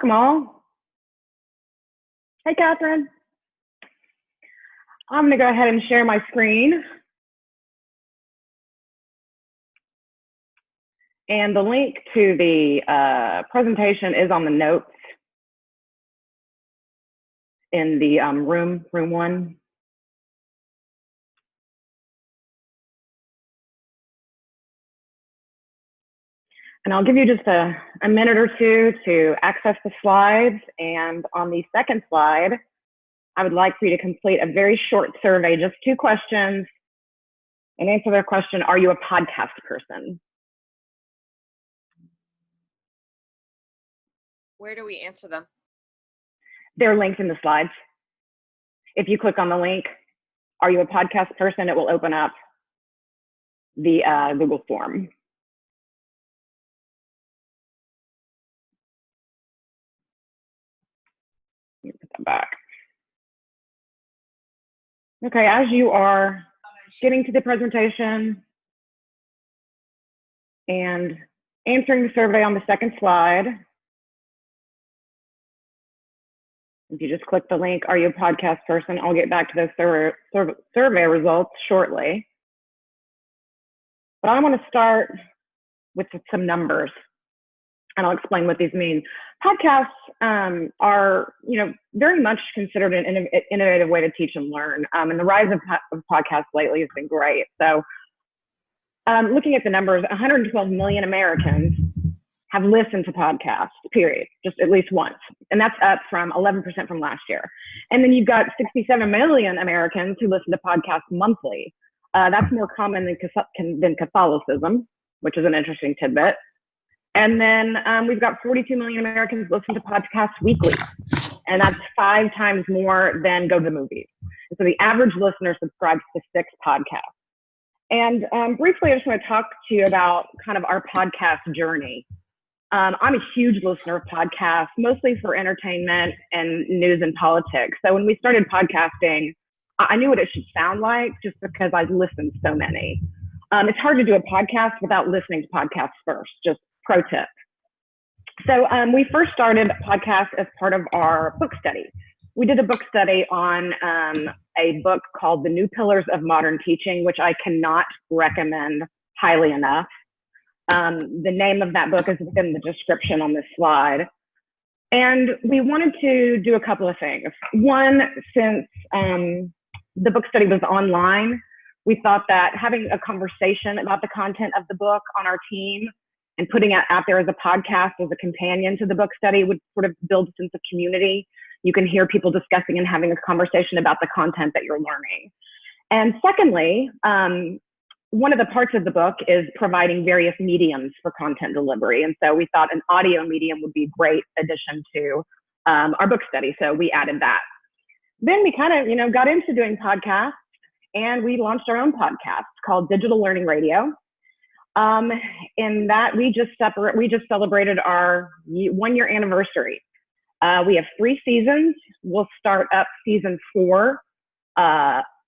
Welcome all. Hey, Catherine. I'm going to go ahead and share my screen. And the link to the presentation is on the notes in the room one. And I'll give you just a minute or two to access the slides. And on the second slide, I would like for you to complete a very short survey, just 2 questions, and answer their question, are you a podcast person? Where do we answer them? They're linked in the slides. If you click on the link, are you a podcast person, it will open up the Google form. Let me put that back. Okay, as you are getting to the presentation and answering the survey on the second slide, if you just click the link, are you a podcast person? I'll get back to those survey results shortly. But I want to start with some numbers, and I'll explain what these mean. Podcasts are, very much considered an innovative way to teach and learn. And the rise of podcasts lately has been great. So looking at the numbers, 112 million Americans have listened to podcasts, period, just at least once. And that's up from 11% from last year. And then you've got 67 million Americans who listen to podcasts monthly. That's more common than Catholicism, which is an interesting tidbit. And then we've got 42 million Americans listen to podcasts weekly. And that's 5 times more than go to the movies. And so the average listener subscribes to 6 podcasts. And briefly, I just want to talk to you about kind of our podcast journey. I'm a huge listener of podcasts, mostly for entertainment and news and politics. So when we started podcasting, I knew what it should sound like just because I've listened to so many. It's hard to do a podcast without listening to podcasts first, just pro tip. So we first started a podcast as part of our book study. We did a book study on a book called The New Pillars of Modern Teaching, which I cannot recommend highly enough. The name of that book is within the description on this slide. And we wanted to do a couple of things. One, since the book study was online, we thought that having a conversation about the content of the book on our team and putting it out there as a podcast as a companion to the book study would sort of build a sense of community. You can hear people discussing and having a conversation about the content that you're learning. And secondly, one of the parts of the book is providing various mediums for content delivery. And so we thought an audio medium would be a great addition to our book study. So we added that. Then we kind of, got into doing podcasts, and we launched our own podcast called Digital Learning Radio. In that we just celebrated our 1-year anniversary. We have 3 seasons. We'll start up season 4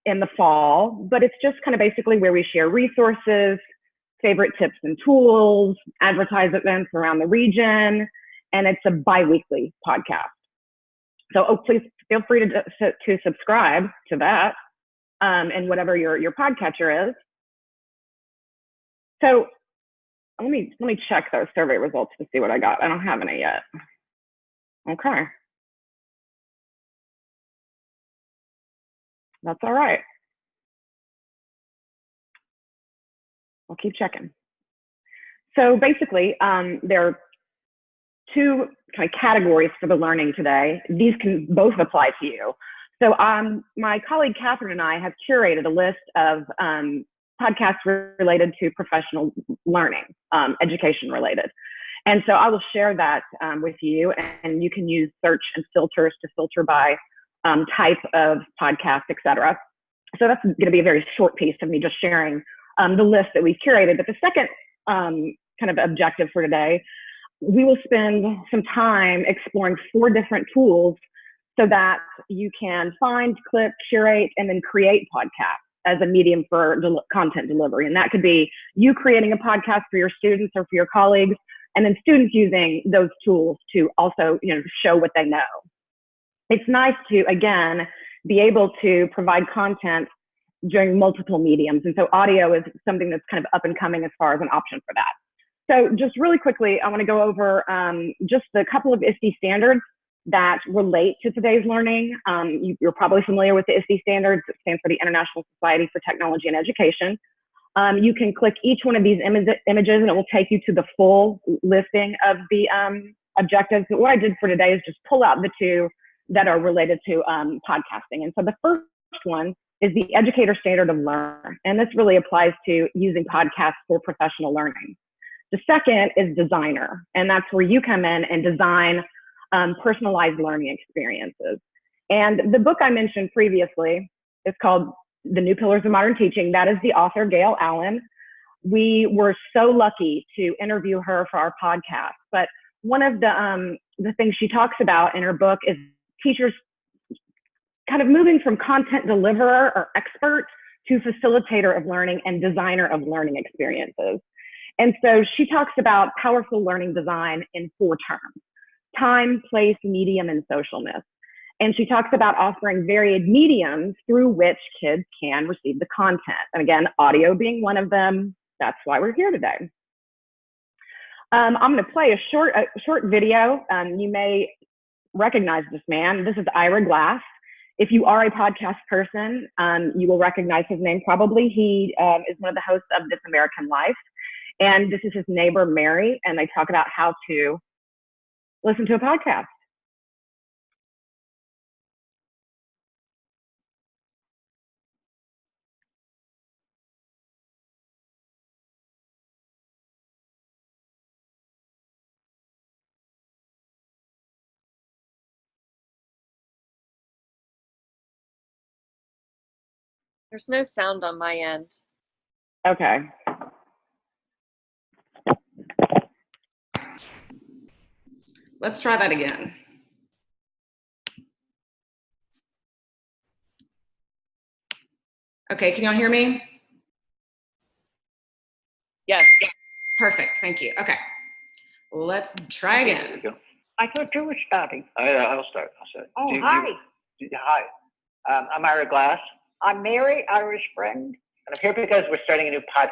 in the fall, but it's just kind of basically where we share resources, favorite tips and tools, advertise events around the region, and it's a bi-weekly podcast. So please feel free to subscribe to that and whatever your podcatcher is. So let me check those survey results to see what I got. I don't have any yet. Okay. That's all right. I'll keep checking. So basically, there are 2 kind of categories for the learning today. These can both apply to you. So my colleague Catherine and I have curated a list of podcasts related to professional learning, education related. And so I will share that with you, and you can use search and filters to filter by type of podcast, et cetera. So that's going to be a very short piece of me just sharing the list that we've curated. But the second kind of objective for today, we will spend some time exploring 4 different tools so that you can find, clip, curate, and then create podcasts as a medium for content delivery. And that could be you creating a podcast for your students or for your colleagues, and then students using those tools to also, show what they know. It's nice to, again, be able to provide content during multiple mediums. And so audio is something that's kind of up and coming as far as an option for that. So just really quickly, I want to go over just a couple of ISTE standards that relate to today's learning. You're probably familiar with the ISTE standards. It stands for the International Society for Technology and Education. You can click each one of these images and it will take you to the full listing of the objectives. But what I did for today is just pull out the two that are related to podcasting. And so the first one is the Educator Standard of Learn. And this really applies to using podcasts for professional learning. The second is Designer. And that's where you come in and design personalized learning experiences. And the book I mentioned previously is called The New Pillars of Modern Teaching. That is the author, Gail Allen. We were so lucky to interview her for our podcast. But one of the things she talks about in her book is teachers kind of moving from content deliverer or expert to facilitator of learning and designer of learning experiences. And so she talks about powerful learning design in 4 terms: time, place, medium, and socialness. And she talks about offering varied mediums through which kids can receive the content. And again, audio being one of them. That's why we're here today. I'm going to play a short video. You may recognize this man. This is Ira Glass. If you are a podcast person, you will recognize his name probably. He is one of the hosts of This American Life. And this is his neighbor, Mary, and they talk about how to listen to a podcast. There's no sound on my end. Okay. Let's try that again. Okay, can y'all hear me? Yes. Perfect, thank you. Okay, let's try again. There we go. I thought you were starting. I'll start. Oh, hi. Hi. I'm Ira Glass, I'm Mary, Irish friend. and I'm here because we're starting a new podcast.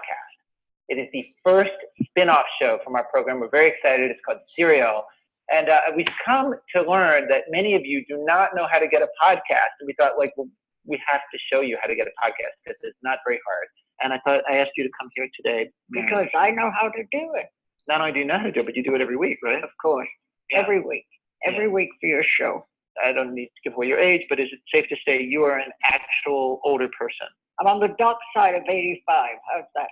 It is the first spin-off show from our program. We're very excited. It's called Serial. And we've come to learn that many of you do not know how to get a podcast. And we thought, well, we have to show you how to get a podcast because it's not very hard. And I thought I asked you to come here today, Mary. Because I know how to do it. Not only do you know how to do it, but you do it every week, right? Of course. Yeah. Every week. Every week for your show. I don't need to give away your age, but is it safe to say you are an actual older person? I'm on the dark side of 85. How's that?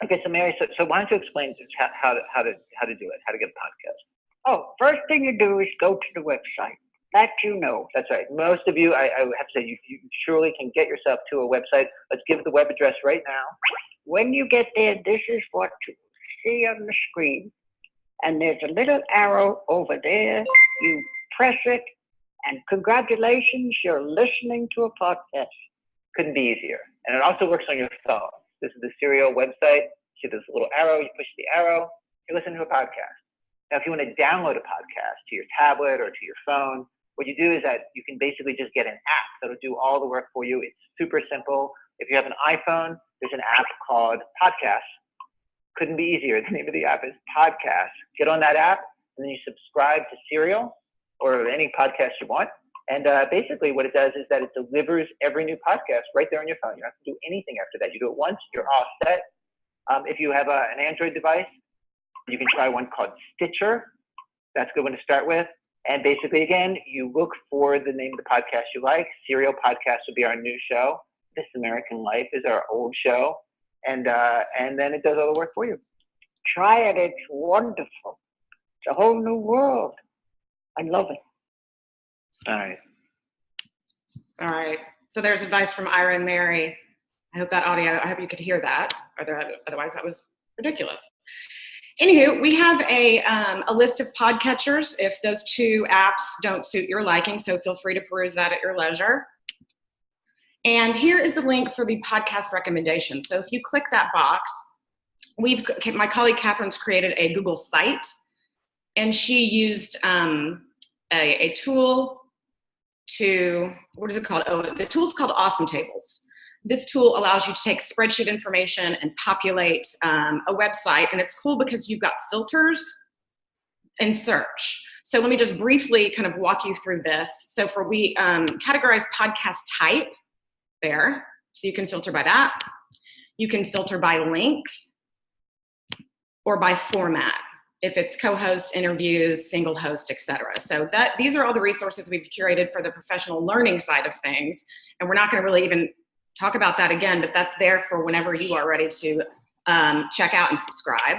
Okay, so Mary, so why don't you explain just how to do it, how to get a podcast? Oh, first thing you do is go to the website. That you know. That's right. Most of you, I have to say, you surely can get yourself to a website. Let's give the web address right now. When you get there, this is what you see on the screen. And there's a little arrow over there. You press it, and congratulations, you're listening to a podcast. Couldn't be easier. And it also works on your phone. This is the Serial website. See this little arrow, you push the arrow, you listen to a podcast. Now, if you want to download a podcast to your tablet or to your phone, what you do is that you can basically just get an app that'll do all the work for you. It's super simple. If you have an iPhone, there's an app called Podcast. Couldn't be easier. The name of the app is Podcast. Get on that app, and then you subscribe to Serial or any podcast you want. And basically what it does is that it delivers every new podcast right there on your phone. You don't have to do anything after that. You do it once, you're all set. If you have an Android device, you can try one called Stitcher. That's a good one to start with. And basically, again, you look for the name of the podcast you like. Serial Podcast will be our new show. This American Life is our old show. And then it does all the work for you. Try it. It's wonderful. It's a whole new world. I love it. All right. All right. So there's advice from Ira and Mary. I hope you could hear that. Otherwise, that was ridiculous. Anywho, we have a list of podcatchers if those two apps don't suit your liking, so feel free to peruse that at your leisure. And here is the link for the podcast recommendation. So if you click that box, my colleague Catherine's created a Google site, and she used a tool to, what is it called? Oh, the tool's called Awesome Tables. This tool allows you to take spreadsheet information and populate a website, and it's cool because you've got filters and search. So let me just briefly kind of walk you through this. So we categorize podcast type there, so you can filter by that. You can filter by length or by format, if it's co-host, interviews, single host, etc. So these are all the resources we've curated for the professional learning side of things. And we're not going to really even talk about that again, but that's there for whenever you are ready to check out and subscribe.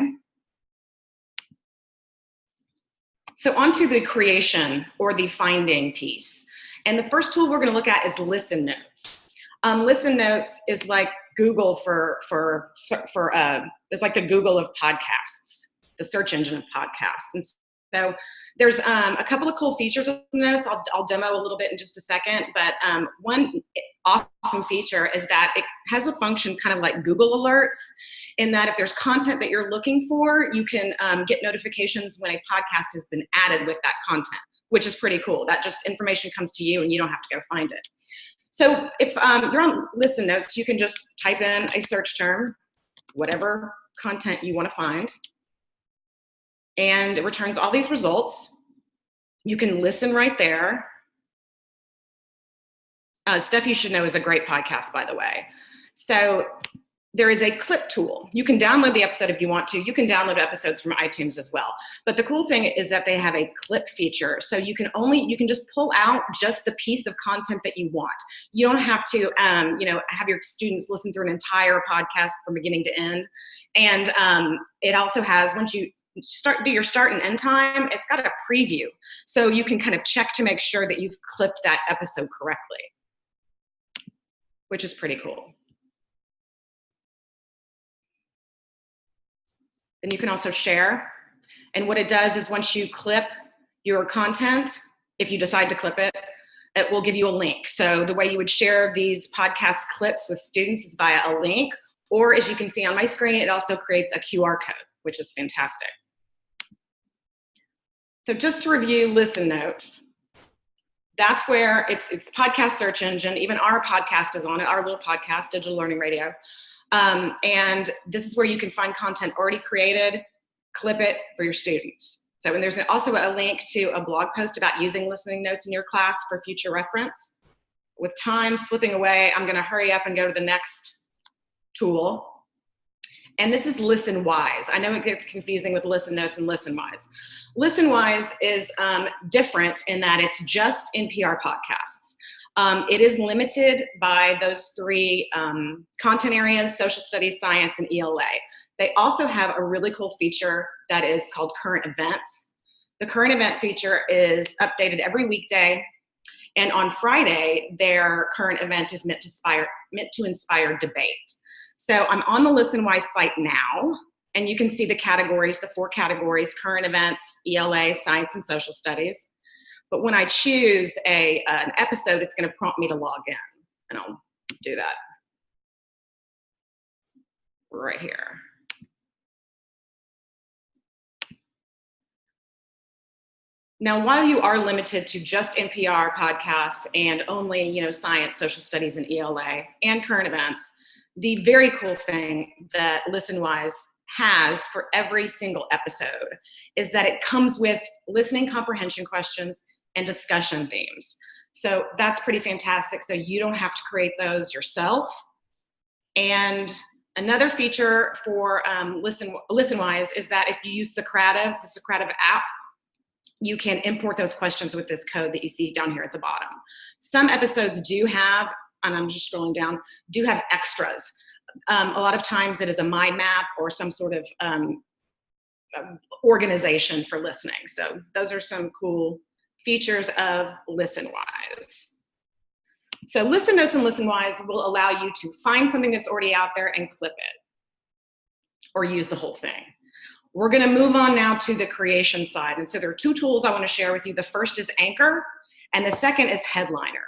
So onto the creation or the finding piece. And the first tool we're going to look at is Listen Notes. Listen Notes is like Google it's like the Google of podcasts, the search engine of podcasts. And so there's a couple of cool features of Notes. I'll demo a little bit in just a second, but one awesome feature is that it has a function kind of like Google Alerts, in that if there's content that you're looking for, you can get notifications when a podcast has been added with that content, which is pretty cool. That just information comes to you and you don't have to go find it. So if you're on Listen Notes, you can just type in a search term, whatever content you want to find, and it returns all these results. You can listen right there. Stuff You Should Know is a great podcast, by the way. So there is a clip tool. You can download the episode if you want to. You can download episodes from iTunes as well. But the cool thing is that they have a clip feature. So you can just pull out just the piece of content that you want. You don't have to, have your students listen through an entire podcast from beginning to end. And it also has, once you do your start and end time, it's got a preview. So you can kind of check to make sure that you've clipped that episode correctly, which is pretty cool. Then you can also share. And what it does is once you clip your content, if you decide to clip it, it will give you a link. So the way you would share these podcast clips with students is via a link, or as you can see on my screen, it also creates a QR code, which is fantastic. So just to review Listen Notes, that's where it's podcast search engine. Even our podcast is on it, our little podcast, Digital Learning Radio. And this is where you can find content already created, clip it for your students. So, and there's also a link to a blog post about using listening notes in your class for future reference. With time slipping away, I'm going to hurry up and go to the next tool. And this is ListenWise. I know it gets confusing with Listen Notes and ListenWise. ListenWise is different in that it's just NPR podcasts. It is limited by those three content areas: social studies, science, and ELA. They also have a really cool feature that is called current events. The current event feature is updated every weekday, and on Friday, their current event is meant to inspire debate. So I'm on the ListenWise site now, and you can see the categories, the 4 categories: current events, ELA, science, and social studies. But when I choose an episode, it's going to prompt me to log in, and I'll do that right here. Now, while you are limited to just NPR podcasts and only, science, social studies, and ELA and current events, the very cool thing that ListenWise has for every single episode is that it comes with listening comprehension questions and discussion themes. So that's pretty fantastic. So you don't have to create those yourself. And another feature for ListenWise is that if you use the Socrative app, you can import those questions with this code that you see down here at the bottom. Some episodes do have, and I'm just scrolling down, do have extras. A lot of times it is a mind map or some sort of organization for listening. So those are some cool features of ListenWise. So Listen Notes and ListenWise will allow you to find something that's already out there and clip it, or use the whole thing. We're going to move on now to the creation side. And so there are 2 tools I want to share with you. The first is Anchor, and the second is Headliner.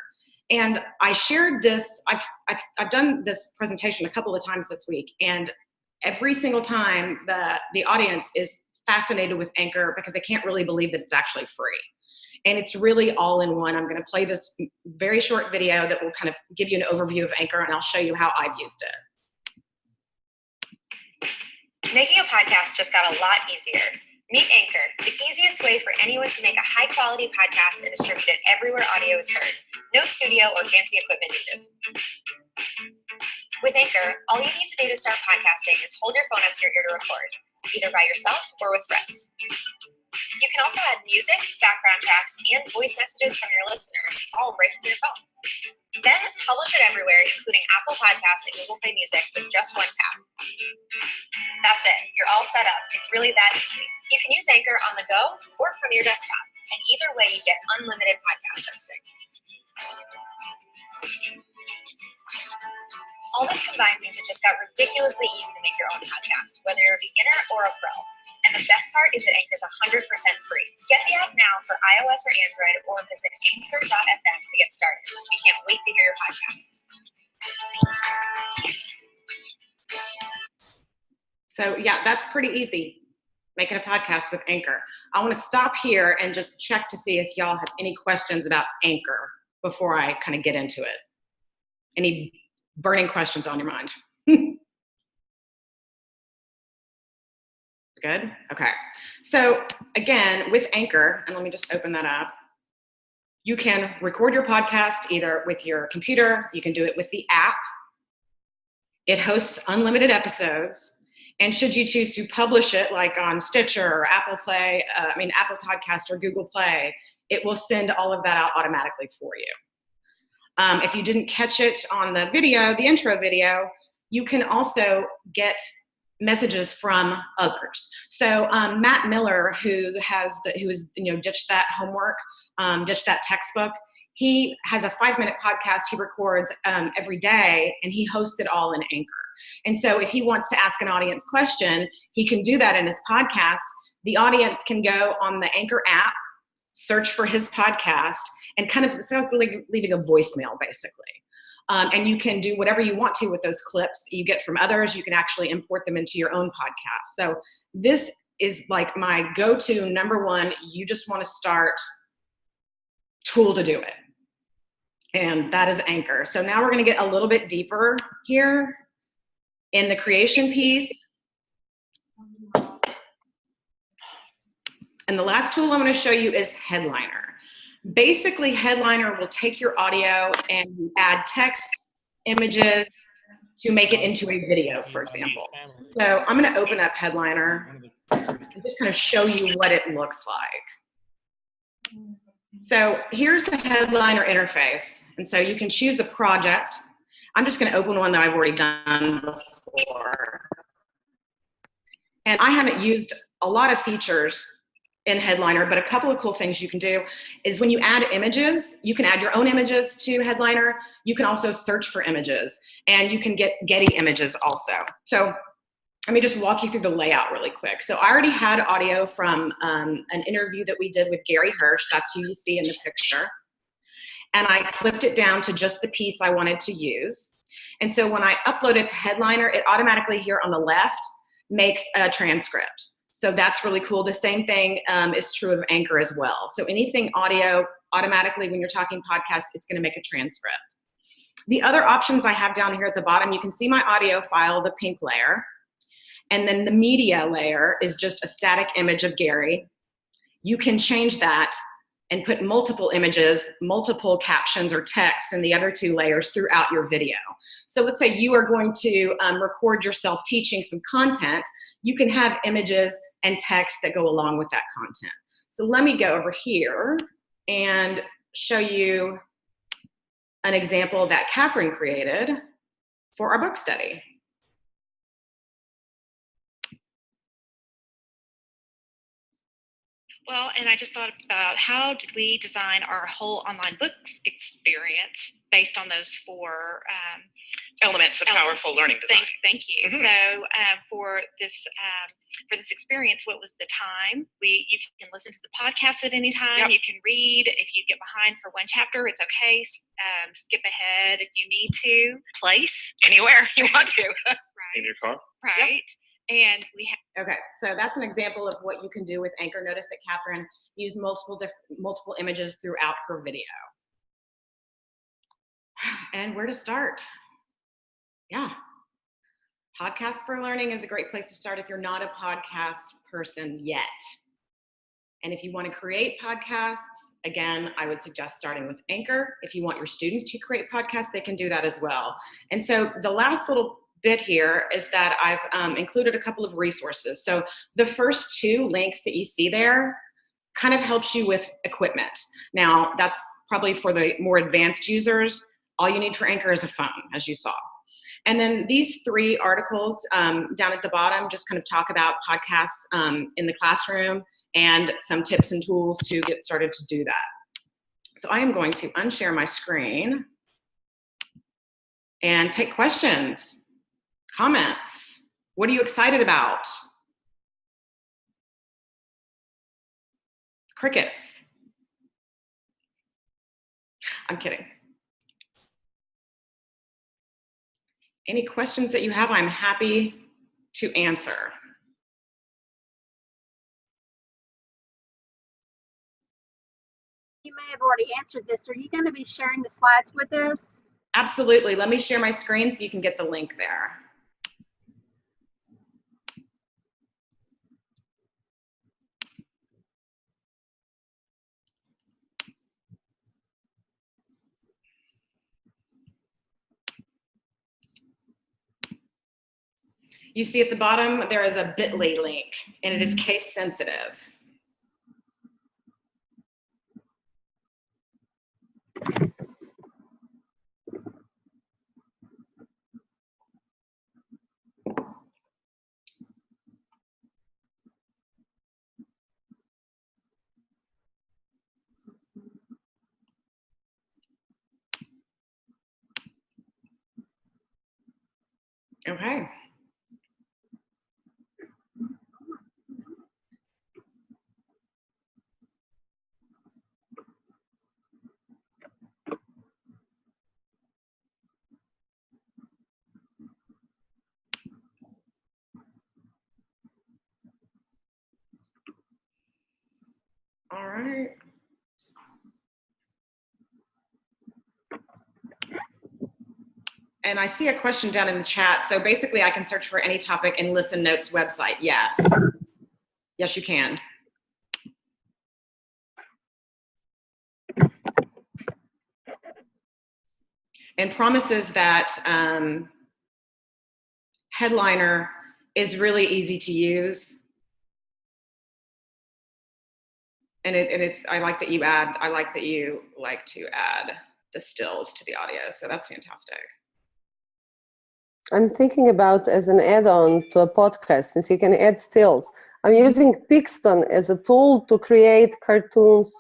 And I shared this, I've done this presentation a couple of times this week, and every single time the audience is fascinated with Anchor because they can't really believe that it's actually free. And it's really all in one. I'm going to play this very short video that will kind of give you an overview of Anchor, and I'll show you how I've used it. Making a podcast just got a lot easier. Meet Anchor, the easiest way for anyone to make a high-quality podcast and distribute it everywhere audio is heard. No studio or fancy equipment needed. With Anchor, all you need to do to start podcasting is hold your phone up to your ear to record, either by yourself or with friends. You can also add music, background tracks, and voice messages from your listeners, all right from your phone. Then publish it everywhere, including Apple Podcasts and Google Play Music with just one tap. That's it. You're all set up. It's really that easy. You can use Anchor on the go or from your desktop, and either way you get unlimited podcast hosting. All this combined means it just got ridiculously easy to make your own podcast, whether you're a beginner or a pro. And the best part is that Anchor's 100% free. Get the app now for iOS or Android, or visit anchor.fm to get started. We can't wait to hear your podcast. So yeah, that's pretty easy, making a podcast with Anchor. I want to stop here and just check to see if y'all have any questions about Anchor before I kind of get into it. Any burning questions on your mind? Good? Okay. So again, with Anchor, and let me just open that up, you can record your podcast either with your computer, you can do it with the app. It hosts unlimited episodes. And should you choose to publish it like on Stitcher or Apple Podcast or Google Play, it will send all of that out automatically for you. If you didn't catch it on the video, the intro video, you can also get messages from others. So Matt Miller, who has ditched that homework, ditched that textbook, he has a 5-minute podcast he records every day, and he hosts it all in Anchor. And so if he wants to ask an audience question, he can do that in his podcast. The audience can go on the Anchor app, search for his podcast, and kind of, it's like leaving a voicemail, basically. And you can do whatever you want to with those clips that you get from others. You can actually import them into your own podcast. So this is like my go-to number one, you just want to start tool to do it. And that is Anchor. So now we're going to get a little bit deeper here in the creation piece. And the last tool I'm going to show you is Headliner. Basically, Headliner will take your audio and add text, images to make it into a video, for example. So I'm going to open up Headliner and just kind of show you what it looks like. So here's the Headliner interface. And so you can choose a project. I'm just going to open one that I've already done before. And I haven't used a lot of features in Headliner, but a couple of cool things you can do is when you add images, you can add your own images to Headliner. You can also search for images, and you can get Getty images also. So let me just walk you through the layout really quick. So I already had audio from an interview that we did with Gary Hirsch. That's who you see in the picture. And I clipped it down to just the piece I wanted to use. And so when I upload it to Headliner, it automatically here on the left makes a transcript. So that's really cool. The same thing is true of Anchor as well. So anything audio, automatically when you're talking podcasts, it's going to make a transcript. The other options I have down here at the bottom, you can see my audio file, the pink layer. And then the media layer is just a static image of Gary. You can change that and put multiple images, multiple captions or text in the other two layers throughout your video. So let's say you are going to record yourself teaching some content. You can have images and text that go along with that content. So let me go over here and show you an example that Catherine created for our book study. Well, and I just thought about how did we design our whole online books experience based on those four elements of powerful learning design. Thank you. Mm-hmm. So for this experience, what was the time? You can listen to the podcast at any time. Yep. You can read. If you get behind for one chapter, it's okay. Skip ahead if you need to. Place Anywhere you want to. Right. In your car? Right. And we have. Okay, so that's an example of what you can do with Anchor. Notice that Catherine used multiple images throughout her video. And where to start? Yeah. Podcast for Learning is a great place to start if you're not a podcast person yet. And if you want to create podcasts, again, I would suggest starting with Anchor. If you want your students to create podcasts, they can do that as well. And so the last little bit here is that I've included a couple of resources. So the first two links that you see there kind of helps you with equipment. Now, that's probably for the more advanced users. All you need for Anchor is a phone, as you saw. And then these three articles down at the bottom just kind of talk about podcasts in the classroom and some tips and tools to get started to do that. So I am going to unshare my screen and take questions. Comments. What are you excited about? Crickets. I'm kidding. Any questions that you have, I'm happy to answer. You may have already answered this. Are you going to be sharing the slides with us? Absolutely. Let me share my screen so you can get the link there. You see at the bottom, there is a bit.ly link, and it is case sensitive. Okay. All right. And I see a question down in the chat. So basically I can search for any topic in Listen Notes website. Yes. Yes, you can. And promises that Headliner is really easy to use. And I like that you like to add the stills to the audio. So that's fantastic. I'm thinking about as an add-on to a podcast, since you can add stills. I'm using Pixton as a tool to create cartoons,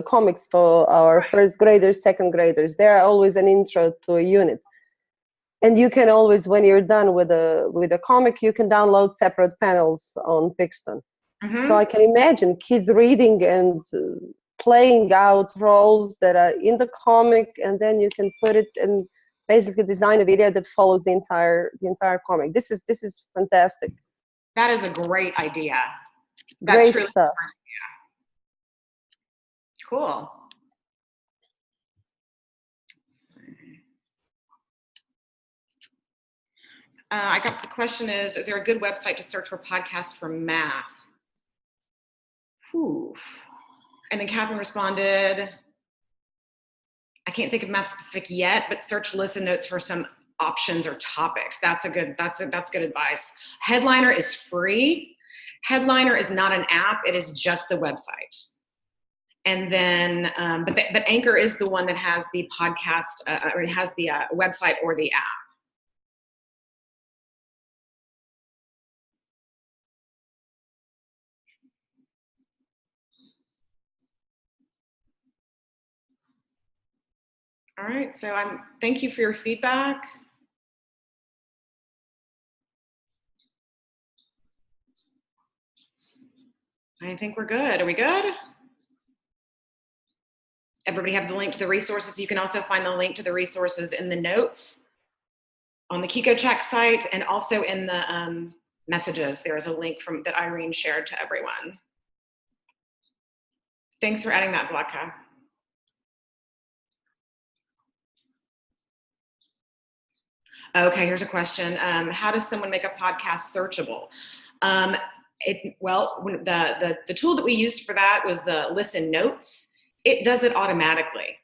comics for our first graders, second graders. They are always an intro to a unit. And you can always, when you're done with a comic, you can download separate panels on Pixton. Mm-hmm. So I can imagine kids reading and playing out roles that are in the comic, and then you can put it and basically design a video that follows the entire comic. This is fantastic. That is a great idea. Great stuff. Cool. I got the question is there a good website to search for podcasts for math? Whew. And then Catherine responded, I can't think of math specific yet, but search Listen Notes for some options or topics. That's good advice. Headliner is free. Headliner is not an app, it is just the website. And then, but Anchor is the one that has the podcast, or it has the website or the app. All right, so thank you for your feedback. I think we're good. Are we good? Everybody have the link to the resources. You can also find the link to the resources in the notes on the Kiko Check site, and also in the messages. There is a link that Irene shared to everyone. Thanks for adding that, Vladka. Okay, here's a question. How does someone make a podcast searchable? The tool that we used for that was the Listen Notes. It does it automatically.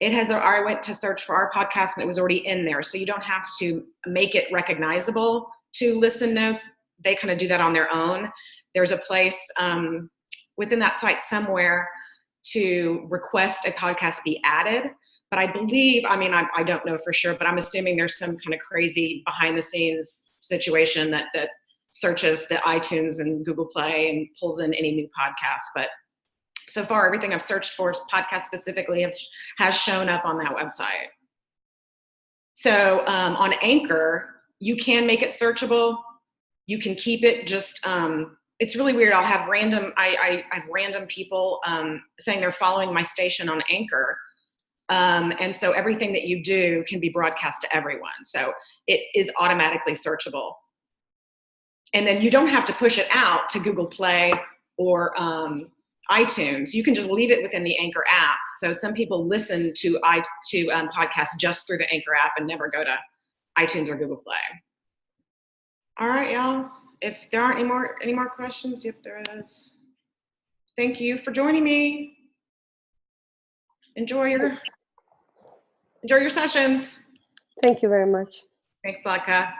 I went to search for our podcast and it was already in there. So you don't have to make it recognizable to Listen Notes. They kind of do that on their own. There's a place within that site somewhere to request a podcast be added. But I believe, I don't know for sure, but I'm assuming there's some kind of crazy behind the scenes situation that searches the iTunes and Google Play and pulls in any new podcast. But so far, everything I've searched for podcast specifically has shown up on that website. So on Anchor, you can make it searchable. You can keep it just, it's really weird. I'll have I have random people saying they're following my station on Anchor. And so everything that you do can be broadcast to everyone. So it is automatically searchable. And then you don't have to push it out to Google Play or iTunes. You can just leave it within the Anchor app. So some people listen to podcasts just through the Anchor app and never go to iTunes or Google Play. All right, y'all. If there aren't any more questions, yep, there is. Thank you for joining me. Enjoy your sessions. Thank you very much. Thanks, Vladka.